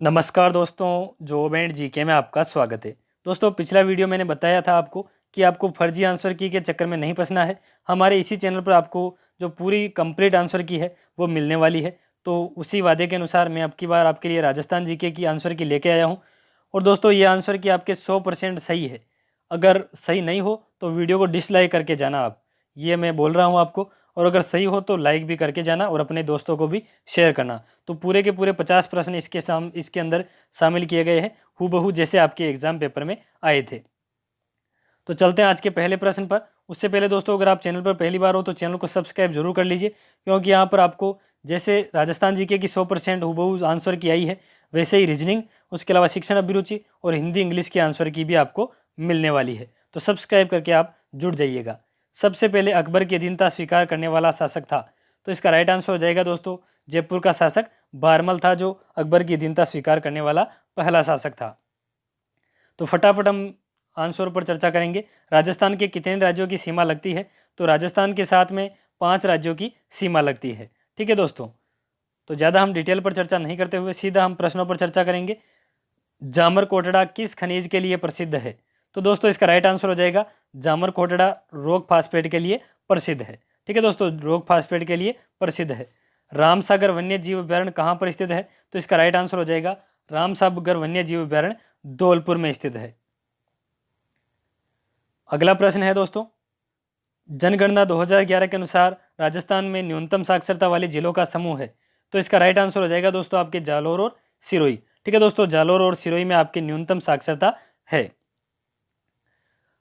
नमस्कार दोस्तों, job and GK में आपका स्वागत है। दोस्तों, पिछला वीडियो मैंने बताया था आपको कि आपको फर्जी आंसर की के चक्कर में नहीं फंसना है। हमारे इसी चैनल पर आपको जो पूरी कंप्लीट आंसर की है वो मिलने वाली है। तो उसी वादे के अनुसार मैं अब की बार आपके लिए राजस्थान जीके की आंसर की लेके आया हूँ। और दोस्तों, ये आंसर की आपके 100% सही है। अगर सही नहीं हो तो वीडियो को डिसलाइक करके जाना आप, ये मैं बोल रहा हूँ आपको। और अगर सही हो तो लाइक भी करके जाना और अपने दोस्तों को भी शेयर करना। तो पूरे के पूरे 50 प्रश्न इसके अंदर शामिल किए गए हैं, हूबहू जैसे आपके एग्जाम पेपर में आए थे। तो चलते हैं आज के पहले प्रश्न पर। उससे पहले दोस्तों, अगर आप चैनल पर पहली बार हो तो चैनल को सब्सक्राइब जरूर कर लीजिए, क्योंकि यहाँ पर आपको जैसे राजस्थान जीके की 100% हूबहू आंसर की आई है, वैसे ही रीजनिंग, उसके अलावा शिक्षण अभिरुचि और हिंदी इंग्लिश के आंसर की भी आपको मिलने वाली है। तो सब्सक्राइब करके आप जुड़ जाइएगा। सबसे पहले अकबर की अधीनता स्वीकार करने वाला शासक था। तो इसका राइट आंसर हो जाएगा दोस्तों, जयपुर का शासक बारमल था, जो अकबर की अधीनता स्वीकार करने वाला पहला शासक था। तो फटाफट हम आंसर पर चर्चा करेंगे। राजस्थान के कितने राज्यों की सीमा लगती है? तो राजस्थान के साथ में 5 राज्यों की सीमा लगती है। ठीक है दोस्तों, तो ज़्यादा हम डिटेल पर चर्चा नहीं करते हुए सीधा हम प्रश्नों पर चर्चा करेंगे। जामर कोटड़ा किस खनिज के लिए प्रसिद्ध है? तो दोस्तों, इसका राइट आंसर हो जाएगा जामर कोटड़ा रॉक फास्फेट के लिए प्रसिद्ध है। ठीक है दोस्तों, रॉक फास्फेट के लिए प्रसिद्ध है। रामसागर वन्य जीव अभ्यारण्य कहाँ पर स्थित है? तो इसका राइट आंसर हो जाएगा रामसागर वन्य जीव अभ्यारण्य धौलपुर में स्थित है। अगला प्रश्न है दोस्तों, जनगणना 2011 के अनुसार राजस्थान में न्यूनतम साक्षरता वाले जिलों का समूह है। तो इसका राइट आंसर हो जाएगा दोस्तों आपके जालोर और सिरोही। ठीक है दोस्तों, जालोर और सिरोही में आपकी न्यूनतम साक्षरता है।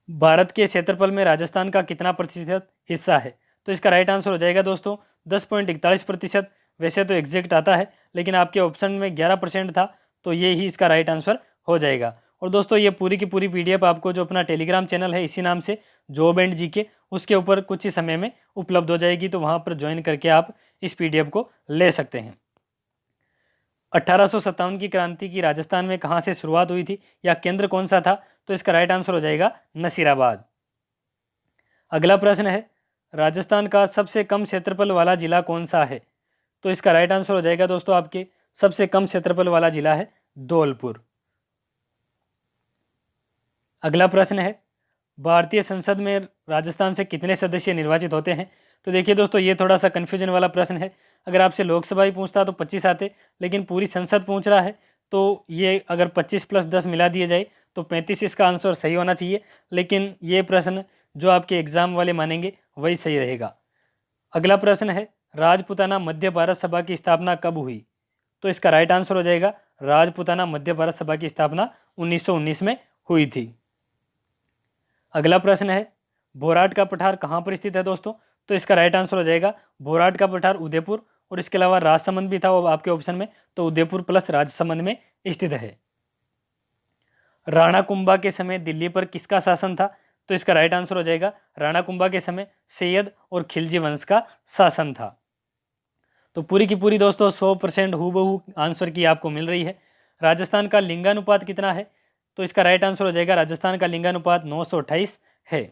भारत के क्षेत्रफल में राजस्थान का कितना प्रतिशत हिस्सा है? तो इसका राइट आंसर हो जाएगा दोस्तों 10.41%। वैसे तो एग्जैक्ट आता है, लेकिन आपके ऑप्शन में 11% था, तो ये ही इसका राइट आंसर हो जाएगा। और दोस्तों, ये पूरी की पूरी पीडीएफ आपको जो अपना टेलीग्राम चैनल है इसी नाम से जॉब एंड जीके, उसके ऊपर कुछ ही समय में उपलब्ध हो जाएगी। तो वहाँ पर ज्वाइन करके आप इस पीडीएफ को ले सकते हैं। 1857 की क्रांति की राजस्थान में कहाँ से शुरुआत हुई थी, या केंद्र कौन सा था? तो इसका राइट आंसर हो जाएगा नसीराबाद। अगला प्रश्न है, राजस्थान का सबसे कम क्षेत्रफल वाला जिला कौन सा है? तो इसका राइट आंसर हो जाएगा दोस्तों आपके सबसे कम क्षेत्रफल वाला जिला है धौलपुर। अगला प्रश्न है, भारतीय संसद में राजस्थान से कितने सदस्य निर्वाचित होते हैं? तो देखिए दोस्तों, ये थोड़ा सा कन्फ्यूजन वाला प्रश्न है। अगर आपसे लोकसभा ही पूछता तो 25 आते, लेकिन पूरी संसद पूछ रहा है, तो ये अगर 25 + 10 मिला दिए जाए तो 35 इसका आंसर सही होना चाहिए। लेकिन ये प्रश्न जो आपके एग्जाम वाले मानेंगे वही सही रहेगा। अगला प्रश्न है, राजपूताना मध्य भारत सभा की स्थापना कब हुई? तो इसका राइट आंसर हो जाएगा राजपूताना मध्य भारत सभा की स्थापना 1919 में हुई थी। अगला प्रश्न है, भोराट का पठार कहाँ पर स्थित है दोस्तों? तो इसका राइट आंसर हो जाएगा भोराट का पठार उदयपुर, और इसके अलावा राजसमंद भी था वो आपके ऑप्शन में, तो उदयपुर प्लस राजसमंद में स्थित है। राणा कुंभा के समय दिल्ली पर किसका शासन था? तो इसका राइट आंसर हो जाएगा राणा कुंभा के समय सैयद और खिलजी वंश का शासन था। तो पूरी की पूरी दोस्तों 100% हूबहू आंसर की आपको मिल रही है। राजस्थान का लिंगानुपात कितना है? तो इसका राइट आंसर हो जाएगा राजस्थान का लिंगानुपात 928 है।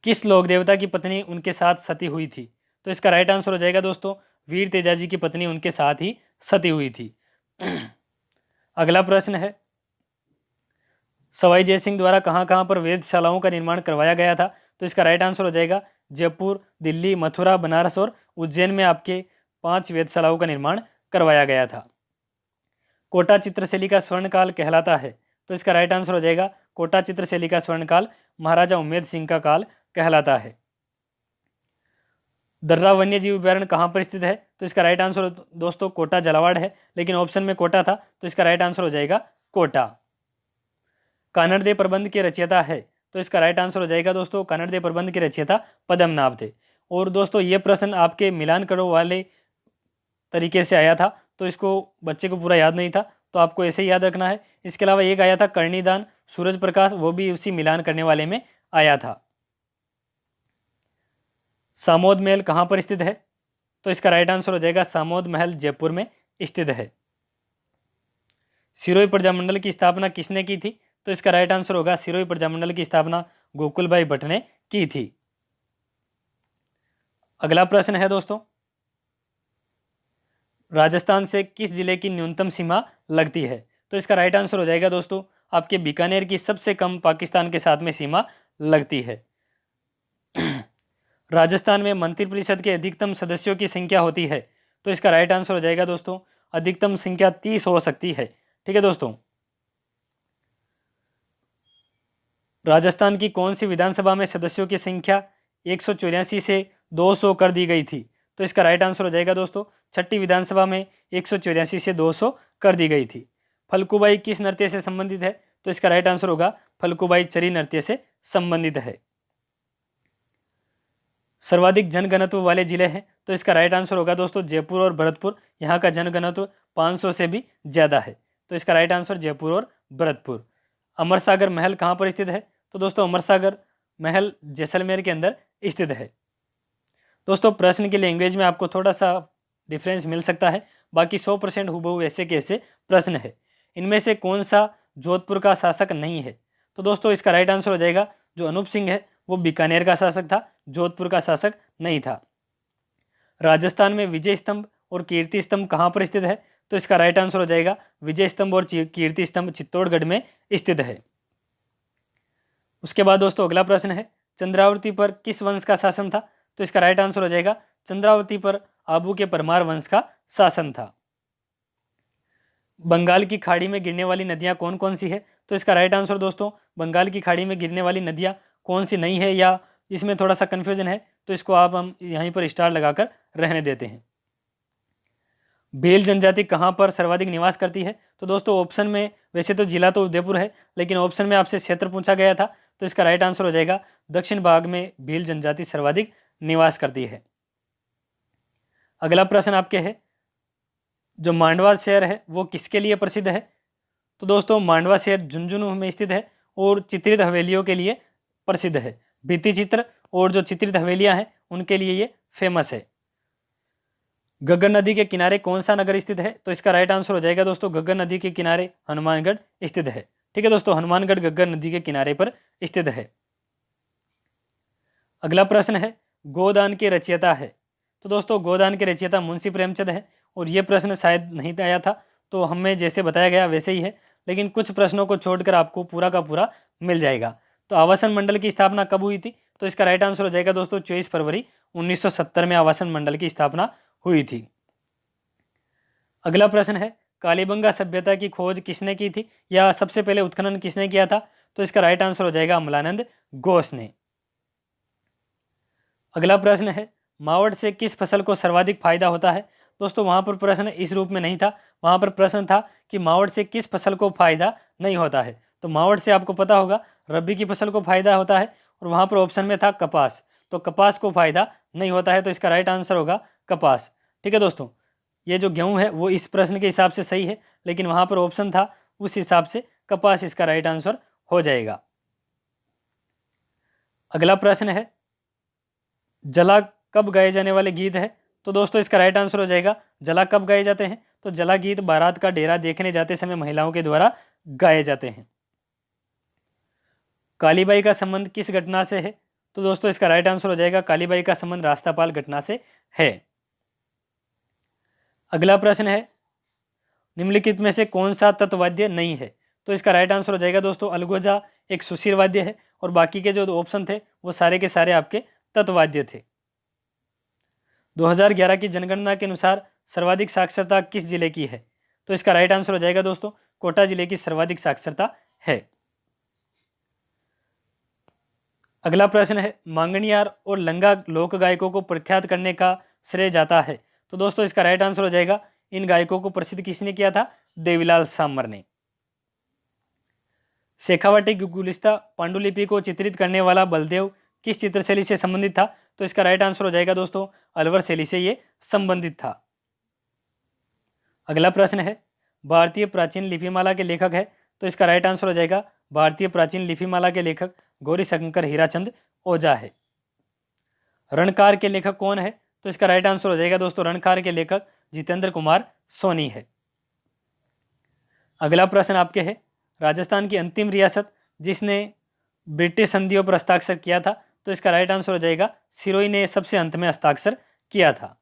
किस लोक देवता की पत्नी उनके साथ सती हुई थी? तो इसका राइट आंसर हो जाएगा दोस्तों वीर तेजाजी की पत्नी उनके साथ ही सती हुई थी। अगला प्रश्न है, सवाई जयसिंह द्वारा कहाँ कहाँ पर वेधशालाओं का निर्माण करवाया गया था? तो इसका राइट आंसर हो जाएगा जयपुर, दिल्ली, मथुरा, बनारस और उज्जैन में आपके 5 वेधशालाओं का निर्माण करवाया गया था। कोटा चित्रशैली का स्वर्णकाल कहलाता है? तो इसका राइट आंसर हो जाएगा कोटा चित्रशैली का स्वर्णकाल महाराजा उम्मेद सिंह का काल कहलाता है। दर्रा वन्य जीव अभ्यारण्य कहाँ पर स्थित है? तो इसका राइट आंसर दोस्तों कोटा झालावाड़ है, लेकिन ऑप्शन में कोटा था, तो इसका राइट आंसर हो जाएगा कोटा। कानड़दे प्रबंध के रचयिता है? तो इसका राइट आंसर हो जाएगा दोस्तों कानड़दे प्रबंध के रचयिता पद्मनाभ थे। और दोस्तों, ये प्रश्न आपके मिलान करो वाले तरीके से आया था, तो इसको बच्चे को पूरा याद नहीं था, तो आपको ऐसे ही याद रखना है। इसके अलावा एक आया था कर्णीदान सूरज प्रकाश, वो भी उसी मिलान करने वाले में आया था। सामोद महल कहाँ पर स्थित है? तो इसका राइट आंसर हो जाएगा सामोद महल जयपुर में स्थित है। सिरोही प्रजामंडल की स्थापना किसने की थी? तो इसका राइट आंसर होगा सिरोही प्रजामंडल की स्थापना गोकुलभाई भट्ट ने की थी। अगला प्रश्न है दोस्तों, राजस्थान से किस जिले की न्यूनतम सीमा लगती है? तो इसका राइट आंसर हो जाएगा दोस्तों आपके बीकानेर की सबसे कम पाकिस्तान के साथ में सीमा लगती है। राजस्थान में मंत्रिपरिषद के अधिकतम सदस्यों की संख्या होती है? तो इसका राइट आंसर हो जाएगा दोस्तों अधिकतम संख्या 30 हो सकती है। ठीक है दोस्तों। राजस्थान की कौन सी विधानसभा में सदस्यों की संख्या 184 से 200 कर दी गई थी? तो इसका राइट आंसर हो जाएगा दोस्तों छठी विधानसभा में 184 से 200 कर दी गई थी। फल्गुबाई किस नृत्य से संबंधित है? तो इसका राइट आंसर होगा फल्गुबाई चरी नृत्य से संबंधित है। सर्वाधिक जनघनत्व वाले जिले हैं? तो इसका राइट आंसर होगा दोस्तों जयपुर और भरतपुर। यहाँ का जनघनत्व 500 से भी ज़्यादा है। तो इसका राइट आंसर जयपुर और भरतपुर। अमरसागर महल कहाँ पर स्थित है? तो दोस्तों अमरसागर महल जैसलमेर के अंदर स्थित है। दोस्तों प्रश्न की लैंग्वेज में आपको थोड़ा सा डिफरेंस मिल सकता है, बाकी 100% हूबहू ऐसे के ऐसे प्रश्न है। इनमें से कौन सा जोधपुर का शासक नहीं है? तो दोस्तों इसका राइट आंसर हो जाएगा जो अनूप सिंह है वो बीकानेर का शासक था, जोधपुर का शासक नहीं था। राजस्थान में विजय स्तंभ और कीर्ति स्तंभ कहाँ पर स्थित है? तो इसका राइट आंसर हो जाएगा विजय स्तंभ और कीर्ति स्तंभ चित्तौड़गढ़ में स्थित है। उसके बाद दोस्तों अगला प्रश्न है चंद्रावती पर किस वंश का शासन था? तो इसका राइट आंसर हो जाएगा चंद्रावती पर आबू के परमार वंश का शासन था। बंगाल की खाड़ी में गिरने वाली नदियां कौन कौन सी है? तो इसका राइट आंसर दोस्तों बंगाल की खाड़ी में गिरने वाली नदियां कौन सी नहीं है, या इसमें थोड़ा सा कन्फ्यूजन है तो इसको हम यहीं पर स्टार लगाकर रहने देते हैं। भील जनजाति कहाँ पर सर्वाधिक निवास करती है? तो दोस्तों ऑप्शन में वैसे तो जिला तो उदयपुर है, लेकिन ऑप्शन में आपसे क्षेत्र पूछा गया था, तो इसका राइट आंसर हो जाएगा दक्षिण भाग में भील जनजाति सर्वाधिक निवास करती है। अगला प्रश्न आपके है जो मांडवा शहर है वो किसके लिए प्रसिद्ध है? तो दोस्तों मांडवा शहर झुंझुनू में स्थित है और चित्रित हवेलियों के लिए प्रसिद्ध है। भित्ति चित्र और जो चित्रित हवेलियां हैं उनके लिए ये फेमस है। घग्गर नदी के किनारे कौन सा नगर स्थित है? तो इसका राइट आंसर हो जाएगा दोस्तों घग्गर नदी के किनारे हनुमानगढ़ स्थित है। ठीक है दोस्तों, हनुमानगढ़ घग्गर नदी के किनारे पर स्थित है। अगला प्रश्न है गोदान के रचयिता है? तो दोस्तों गोदान के रचयिता मुंशी प्रेमचंद है, और ये प्रश्न शायद नहीं आया था तो हमें जैसे बताया गया वैसे ही है, लेकिन कुछ प्रश्नों को छोड़कर आपको पूरा का पूरा मिल जाएगा। तो आवासन मंडल की स्थापना कब हुई थी? तो इसका राइट आंसर हो जाएगा दोस्तों 24 फरवरी 1970 में आवासन मंडल की स्थापना हुई थी। अगला प्रश्न है कालीबंगा सभ्यता की खोज किसने की थी, या सबसे पहले उत्खनन किसने किया था? तो इसका राइट आंसर हो जाएगा अमलानंद घोष ने। अगला प्रश्न है मावट से किस फसल को सर्वाधिक फायदा होता है? दोस्तों वहां पर प्रश्न इस रूप में नहीं था, वहां पर प्रश्न था कि मावट से किस फसल को फायदा नहीं होता है। तो मावट से आपको पता होगा रबी की फसल को फायदा होता है, और वहां पर ऑप्शन में था कपास, तो कपास को फायदा नहीं होता है, तो इसका राइट आंसर होगा कपास। ठीक है दोस्तों, ये जो गेहूं है वो इस प्रश्न के हिसाब से सही है, लेकिन वहां पर ऑप्शन था उस हिसाब से कपास इसका राइट आंसर हो जाएगा। अगला प्रश्न है जला कब गाए जाने वाले गीत है? तो दोस्तों इसका राइट आंसर हो जाएगा जला कब गाए जाते हैं? तो जला गीत बारात का डेरा देखने जाते समय महिलाओं के द्वारा गाए जाते हैं। कालीबाई का संबंध किस घटना से है? तो दोस्तों इसका राइट आंसर हो जाएगा कालीबाई का संबंध रास्तापाल घटना से है। अगला प्रश्न है निम्नलिखित में से कौन सा तत्वाद्य नहीं है? तो इसका राइट आंसर हो जाएगा दोस्तों अलगोजा एक सुशीर वाद्य है, और बाकी के जो ऑप्शन थे वो सारे के सारे आपके तत्वाद्य थे। 2011 की जनगणना के अनुसार सर्वाधिक साक्षरता किस जिले की है? तो इसका राइट आंसर हो जाएगा दोस्तों कोटा जिले की सर्वाधिक साक्षरता है। अगला प्रश्न है मांगणियार और लंगा लोक गायकों को प्रख्यात करने का श्रेय जाता है? तो दोस्तों इसका राइट आंसर हो जाएगा इन गायकों को प्रसिद्ध किसने किया था? देवीलाल सामर ने। शेखावाटी की गुलिस्ता पांडुलिपि को चित्रित करने वाला बलदेव किस चित्रशैली से संबंधित था? तो इसका राइट आंसर हो जाएगा दोस्तों अलवर शैली से ये संबंधित था। अगला प्रश्न है भारतीय प्राचीन लिपिमाला के लेखक है? तो इसका राइट आंसर हो जाएगा भारतीय प्राचीन लिपिमाला के लेखक गौरीशंकर हीराचंद ओझा है। रणकार के लेखक कौन है? तो इसका राइट आंसर हो जाएगा दोस्तों रणकार के लेखक जितेंद्र कुमार सोनी है। अगला प्रश्न आपके है राजस्थान की अंतिम रियासत जिसने ब्रिटिश संधियों पर हस्ताक्षर किया था? तो इसका राइट आंसर हो जाएगा सिरोही ने सबसे अंत में हस्ताक्षर किया था।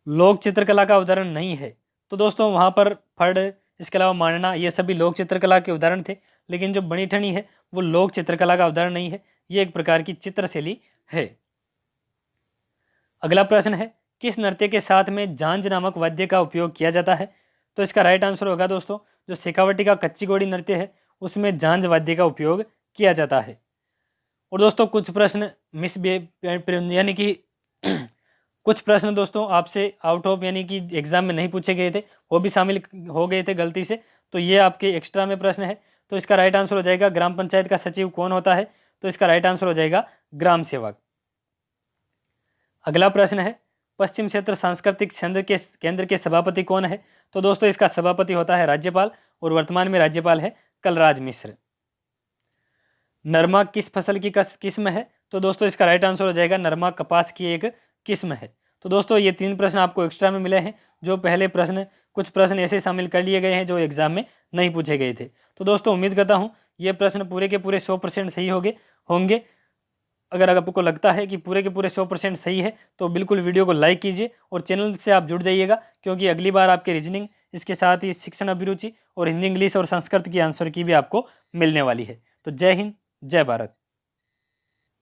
लोक चित्रकला का उदाहरण नहीं है। तो दोस्तों वहाँ पर फड़, इसके अलावा मांडना, ये सभी लोक चित्रकला के उदाहरण थे, लेकिन जो बनी ठनी है वो लोक चित्रकला का उदाहरण नहीं है, ये एक प्रकार की चित्रशैली है। अगला प्रश्न है, किस नृत्य के साथ में झांझ नामक वाद्य का उपयोग किया जाता है? तो इसका राइट आंसर होगा दोस्तों, जो शेखावटी का कच्ची घोड़ी नृत्य है उसमें झांझ वाद्य का उपयोग किया जाता है। और दोस्तों कुछ प्रश्न यानी कि कुछ प्रश्न दोस्तों आपसे आउट ऑफ यानी कि एग्जाम में नहीं पूछे गए थे, वो भी शामिल हो गए थे गलती से, तो ये आपके एक्स्ट्रा में प्रश्न है। तो इसका राइट आंसर हो जाएगा, ग्राम पंचायत का सचिव कौन होता है? तो इसका राइट आंसर हो जाएगा ग्राम सेवक। अगला प्रश्न है, पश्चिम क्षेत्र सांस्कृतिक केंद्र के सभापति कौन है? तो दोस्तों इसका सभापति होता है राज्यपाल, और वर्तमान में राज्यपाल है कलराज मिश्र। नरमा किस फसल की किस्म है? तो दोस्तों इसका राइट आंसर हो जाएगा, नरमा कपास की एक किस्म है। तो दोस्तों ये 3 प्रश्न आपको एक्स्ट्रा में मिले हैं, जो पहले प्रश्न, कुछ प्रश्न ऐसे शामिल कर लिए गए हैं जो एग्जाम में नहीं पूछे गए थे। तो दोस्तों उम्मीद करता हूँ ये प्रश्न पूरे के पूरे 100% सही होंगे। अगर आपको लगता है कि पूरे के पूरे 100% सही है तो बिल्कुल वीडियो को लाइक कीजिए और चैनल से आप जुड़ जाइएगा, क्योंकि अगली बार आपके रीजनिंग, इसके साथ ही शिक्षण अभिरुचि और हिंदी, इंग्लिश और संस्कृत की आंसर की भी आपको मिलने वाली है। तो जय हिंद, जय भारत।